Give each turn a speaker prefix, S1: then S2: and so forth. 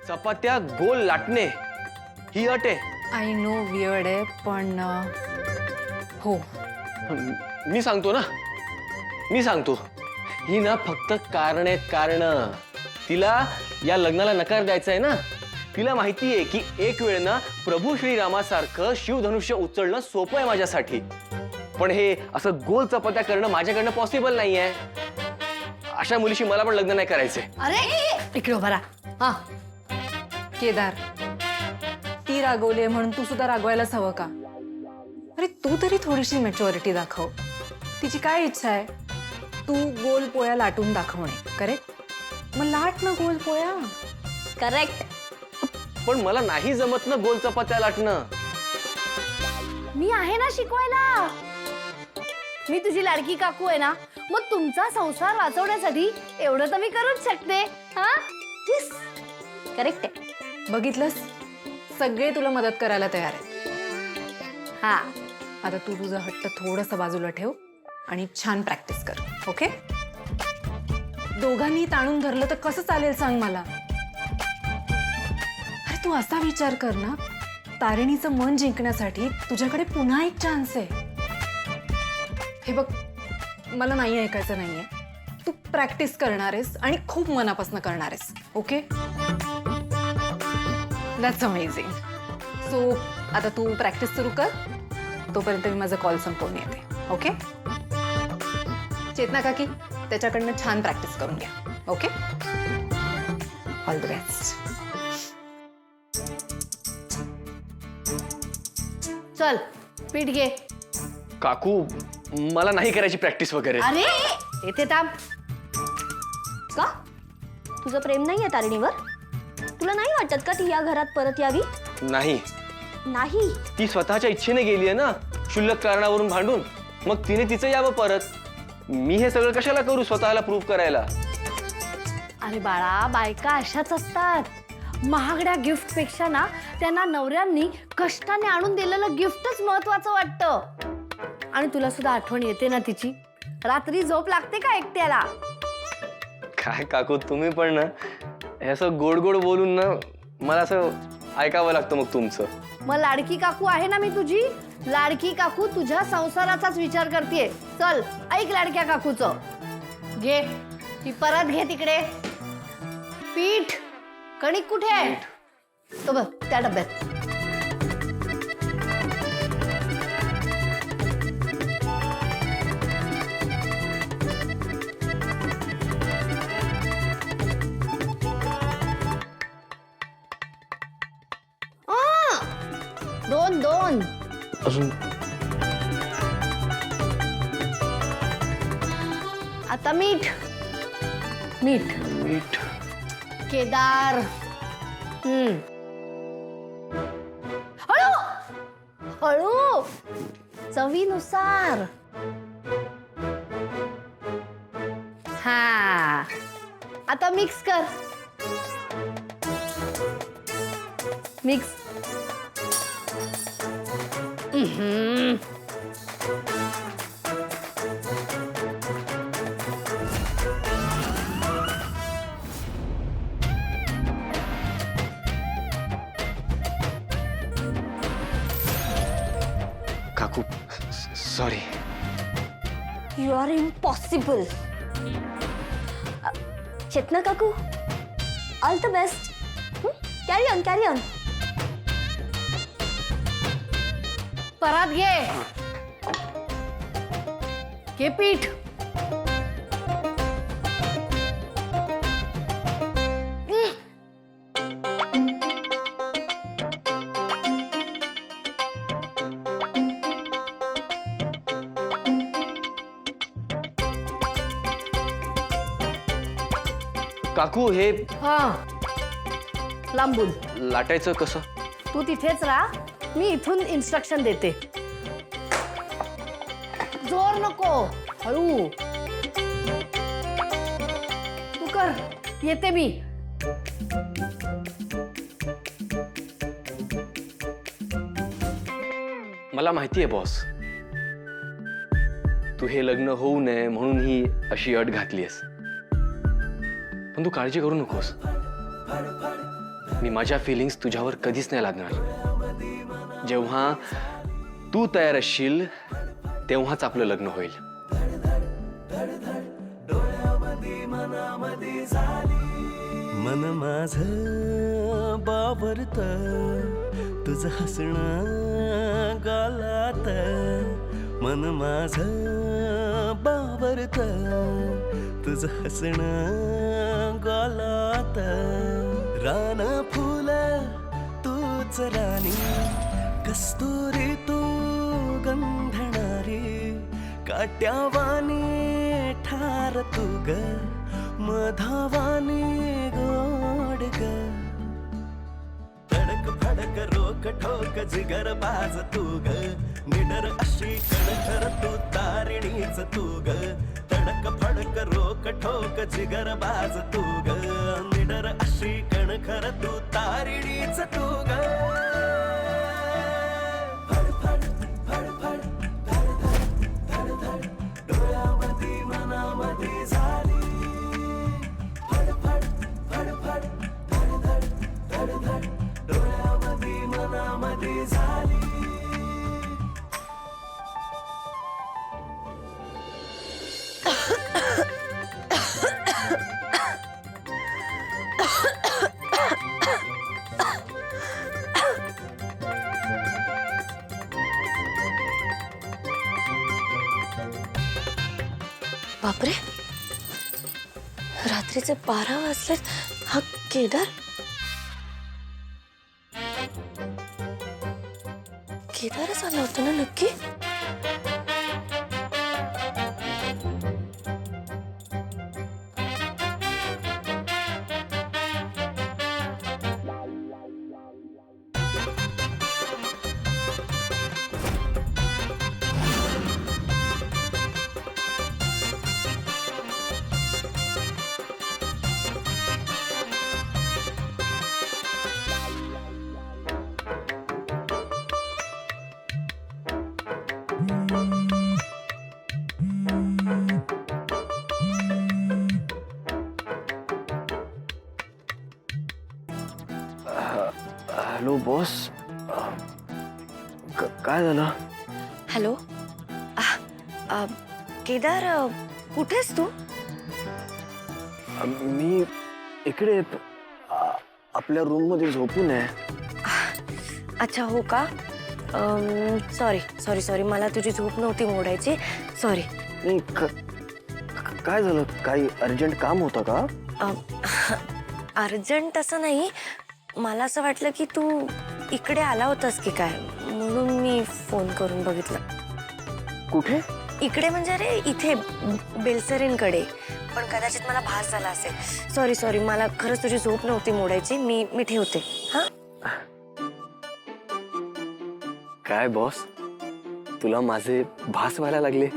S1: चपात्या गोल लाटणे ही अट आहे.
S2: आय नो वियर्ड आहे पण हो.
S1: मी सांगतो ना, मी सांगतो. ही ना फक्त कारण आहेत, कारण. तिला या लग्नाला नकार द्यायचा आहे ना. तिला माहिती आहे की एक वेळ ना प्रभू श्रीरामासारखं शिवधनुष्य उचलणं सोपं आहे माझ्यासाठी, पण हे असं गोल चपात्या करणं माझ्याकडनं पॉसिबल नाही आहे. अशा मुलीशी मला पण लग्न नाही करायचंय.
S3: अरे इकडे उभा राहा.
S2: केदार, ती रागवली म्हणून तू सुद्धा रागवायलाच हवं का? अरे तू तरी थोडीशी मॅच्युरिटी दाखव. तिची काय इच्छा आहे? तू गोल पोळ्या लाटून दाखवणे. करेक्ट? मग लाट ना गोल पोळ्या.
S3: करेक्ट.
S1: पण मला नाही जमत ना गोल चपात्या लाटणं.
S3: मी आहे ना शिकवायला. मी तुझी लाडकी काकू आहे ना, मग तुमचा संसार वाचवण्यासाठी एवढं तर मी करूच शकते. हा करेक्ट आहे.
S2: बघितलंस, सगळे तुला मदत करायला तयार आहेत.
S3: हा
S2: आता तू तुझा हट्ट थोडंसं बाजूला ठेव आणि छान प्रॅक्टिस कर. ओके? दोघांनी ताणून धरलं तर कसं चालेल सांग मला. अरे तू असा विचार कर ना, तारिणीचं मन जिंकण्यासाठी तुझ्याकडे पुन्हा एक चान्स आहे. हे बघ, मला नाही ऐकायचं नाहीये. तू प्रॅक्टिस करणार आहेस आणि खूप मनापासून करणार आहेस. ओके? That's amazing. सो आता तू प्रॅक्टिस सुरू कर. तोपर्यंत मी माझा कॉल संपवून येते. ओके? चेतना काकी, त्याच्याकडनं छान प्रॅक्टिस करून घ्या. ओके? All the best.
S3: चल पीठ घे.
S1: काकू, मला नाही करायची प्रॅक्टिस वगैरे.
S3: अरे येथे थांब. का तुझं प्रेम नाहीये तारिणीवर? तुला नाही वाटत का ती या घरात परत यावी?
S1: नाही
S3: नाही.
S1: ती स्वतःच्या इच्छेने गेली आहे ना, क्षुल्लक कारणावरून भांडून. मग तिने तिचं यावं परत. मी हे सगळं कशाला करू स्वतःला प्रूव्ह करायला?
S3: अरे बाळा, बायका अशाच असतात. महागड्या गिफ्ट पेक्षा ना त्यांना नवऱ्यांनी कष्टाने आणून दिलेलं गिफ्टच महत्वाचं वाटतं. आणि तुला सुद्धा आठवण येते ना तिची? रात्री झोप लागते का एकट्याला?
S1: काय काकू, तुम्ही पण ना हे असं गोड गोड बोलून ना मला असं ऐकावं लागतं मग तुमचं.
S3: मग लाडकी काकू आहे ना मी तुझी. लाडकी काकू तुझ्या संसाराचाच विचार करते. चल ऐक लाडक्या काकूचं. घे ती परत घे तिकडे. पीठ कणिक कुठे आहे? तो बघ त्या डब्यात. दोन दोन.
S1: अजून
S3: आता मीठ. मीठ
S1: मीठ.
S3: केदार. हळू हळू, चवीनुसार. हा आता मिक्स कर. मिक्स.
S1: काकू sorry.
S3: You are impossible. Chetana काकू, all the best. Carry on carry on. परात घे. घे पीठ.
S1: काकू, हे
S3: हा लांबून
S1: लाटायचं कसं?
S3: तू तिथेच राहा, मी इथून इन्स्ट्रक्शन देते. जोर नको, हळू. तू कर, येते मी.
S1: मला माहितीये बॉस, तू हे लग्न होऊ नये म्हणून ही अशी अट घातलीयस. पण तू काळजी करू नकोस. आणि माझ्या फिलिंग्स तुझ्यावर कधीच नाही लागणार. जेव्हा तू तयार असशील तेव्हाच आपलं लग्न होईल.
S4: मन माझ बावरत तुझं हसणं गालात. मन माझ बावरत तुझं हसणं गालात. रान फुल तूच राणी, कस्तुरी तू गंधणारी. काट्यावानी ठार तू ग, मधावानी गोड ग. तडक फडक रोक ठोक जिगर बाज तू ग, निडर अशी कणखर तू तारिणीच तू ग. तडक फडक रोक ठोक जिगर बाज तू ग, निडर अशी कणखर तू तारिणीच तू ग. फडफड फडफड धडधड धडधड डोळ्यामध्ये मनामध्ये झाली. फडफड फडफड धडधड धडधड डोळ्यामध्ये मनामध्ये झाली.
S5: बापरे, रात्रीचे 12 वाजले. हा केदार केदारच आला होता ना नक्की.
S1: हॅलो बॉस, काय झालं?
S5: हॅलो, केदार कुठेस तू?
S1: मी इकडे आपल्या रूम मध्ये झोपून आहे.
S5: अच्छा, हो का? सॉरी सॉरी सॉरी, मला तुझी झोप नव्हती मोडायची. सॉरी.
S1: नाही, काय झालं? काही अर्जंट काम होतं का?
S5: अर्जंट असं नाही, मला असं वाटलं की तू इकडे आला होतास की काय, म्हणून मी फोन करून बघितलं.
S1: कुठे?
S5: इकडे म्हणजे रे इथे बेलसरींकडे, पण कदाचित मला भास झाला असेल. सॉरी सॉरी, मला खरंच तुझी झोप नव्हती मोडायची. मी ठेवते. हा,
S1: काय बॉस, तुला माझे भास व्हायला लागले?